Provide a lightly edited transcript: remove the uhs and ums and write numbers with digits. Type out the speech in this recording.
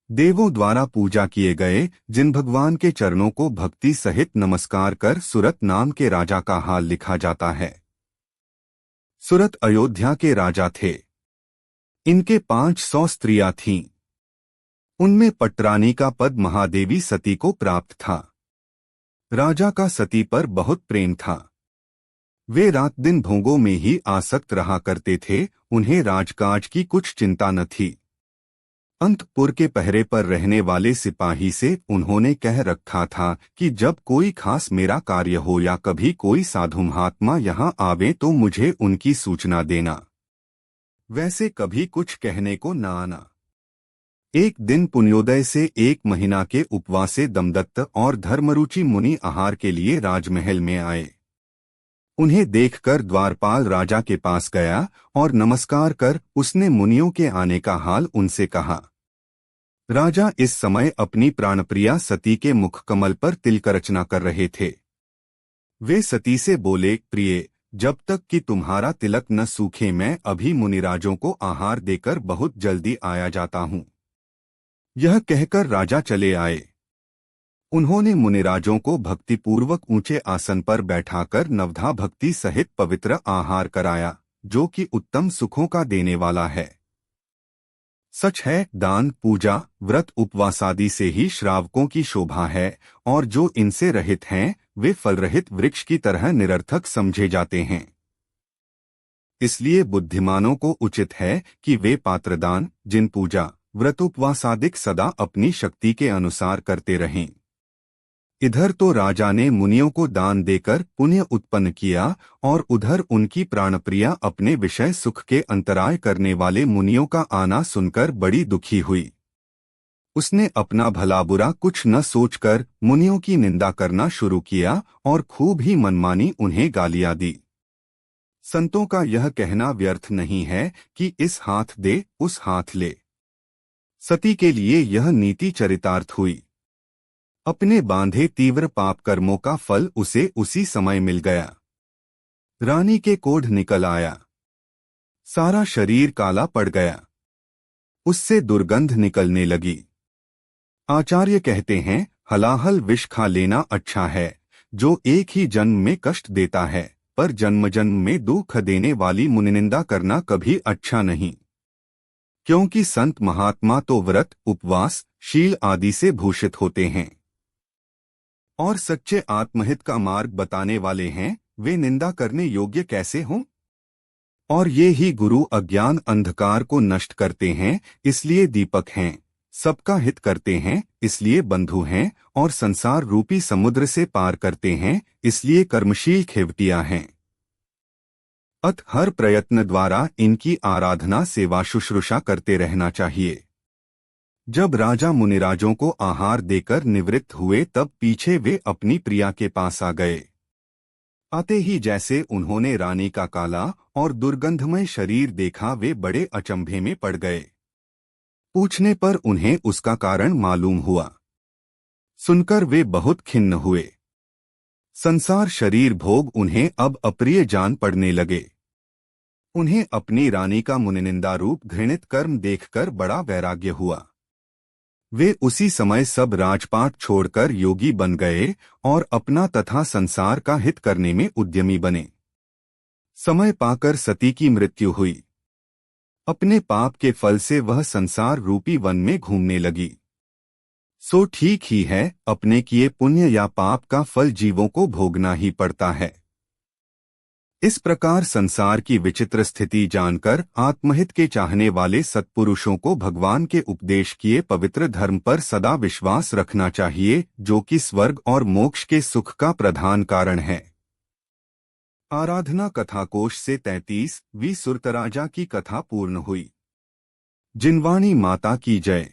देवों द्वारा पूजा किए गए जिन भगवान के चरणों को भक्ति सहित नमस्कार कर सुरत नाम के राजा का हाल लिखा जाता है। सुरत अयोध्या के राजा थे। इनके 500 स्त्रियां थीं। उनमें पटरानी का पद महादेवी सती को प्राप्त था। राजा का सती पर बहुत प्रेम था। वे रात दिन भोगों में ही आसक्त रहा करते थे। उन्हें राजकाज की कुछ चिंता न थी। अंतपुर के पहरे पर रहने वाले सिपाही से उन्होंने कह रखा था कि जब कोई खास मेरा कार्य हो या कभी कोई साधु महात्मा यहाँ आवे तो मुझे उनकी सूचना देना। वैसे कभी कुछ कहने को न आना। एक दिन पुण्योदय से 1 महीना के उपवास से दमदत्त और धर्मरुचि मुनि आहार के लिए राजमहल में आए। उन्हें देखकर द्वारपाल राजा के पास गया और नमस्कार कर उसने मुनियों के आने का हाल उनसे कहा। राजा इस समय अपनी प्राणप्रिया सती के मुखकमल पर तिलक रचना कर रहे थे। वे सती से बोले, प्रिय, जब तक कि तुम्हारा तिलक न सूखे मैं अभी मुनिराजों को आहार देकर बहुत जल्दी आया जाता हूँ। यह कहकर राजा चले आए। उन्होंने मुनिराजों को भक्तिपूर्वक ऊंचे आसन पर बैठाकर नवधा भक्ति सहित पवित्र आहार कराया, जो कि उत्तम सुखों का देने वाला है। सच है, दान, पूजा, व्रत, उपवास आदि से ही श्रावकों की शोभा है, और जो इनसे रहित हैं, वे फलरहित वृक्ष की तरह निरर्थक समझे जाते हैं। इसलिए बुद्धिमानों को उचित है कि वे पात्रदान, जिन पूजा, व्रत, उपवासादिक सदा अपनी शक्ति के अनुसार करते रहें। इधर तो राजा ने मुनियों को दान देकर पुण्य उत्पन्न किया और उधर उनकी प्राणप्रिया अपने विषय सुख के अंतराय करने वाले मुनियों का आना सुनकर बड़ी दुखी हुई। उसने अपना भला बुरा कुछ न सोचकर मुनियों की निंदा करना शुरू किया और खूब ही मनमानी उन्हें गालियां दी। संतों का यह कहना व्यर्थ नहीं है कि इस हाथ दे उस हाथ ले। सती के लिए यह नीति चरितार्थ हुई। अपने बांधे तीव्र पाप कर्मों का फल उसे उसी समय मिल गया। रानी के कोढ़ निकल आया। सारा शरीर काला पड़ गया। उससे दुर्गंध निकलने लगी। आचार्य कहते हैं, हलाहल विष खा लेना अच्छा है, जो एक ही जन्म में कष्ट देता है, पर जन्म जन्म में दुख देने वाली मुनिनिंदा करना कभी अच्छा नहीं। क्योंकि संत महात्मा तो व्रत, उपवास, शील आदि से भूषित होते हैं और सच्चे आत्महित का मार्ग बताने वाले हैं, वे निंदा करने योग्य कैसे हों? और ये ही गुरु अज्ञान अंधकार को नष्ट करते हैं, इसलिए दीपक हैं, सबका हित करते हैं, इसलिए बंधु हैं, और संसार रूपी समुद्र से पार करते हैं, इसलिए कर्मशील खेवटियां हैं। अत हर प्रयत्न द्वारा इनकी आराधना, सेवा, शुश्रूषा करते रहना चाहिए। जब राजा मुनिराजों को आहार देकर निवृत्त हुए तब पीछे वे अपनी प्रिया के पास आ गए। आते ही जैसे उन्होंने रानी का काला और दुर्गंधमय शरीर देखा, वे बड़े अचंभे में पड़ गए। पूछने पर उन्हें उसका कारण मालूम हुआ। सुनकर वे बहुत खिन्न हुए। संसार शरीर भोग उन्हें अब अप्रिय जान पड़ने लगे। उन्हें अपनी रानी का मुनिनिंदा रूप घृणित कर्म देखकर बड़ा वैराग्य हुआ। वे उसी समय सब राजपाट छोड़कर योगी बन गए और अपना तथा संसार का हित करने में उद्यमी बने। समय पाकर सती की मृत्यु हुई। अपने पाप के फल से वह संसार रूपी वन में घूमने लगी। सो ठीक ही है, अपने किए पुण्य या पाप का फल जीवों को भोगना ही पड़ता है। इस प्रकार संसार की विचित्र स्थिति जानकर आत्महित के चाहने वाले सत्पुरुषों को भगवान के उपदेश किए पवित्र धर्म पर सदा विश्वास रखना चाहिए, जो कि स्वर्ग और मोक्ष के सुख का प्रधान कारण है। आराधना कथा कोश से 33वीं सुरतराजा की कथा पूर्ण हुई। जिनवाणी माता की जय।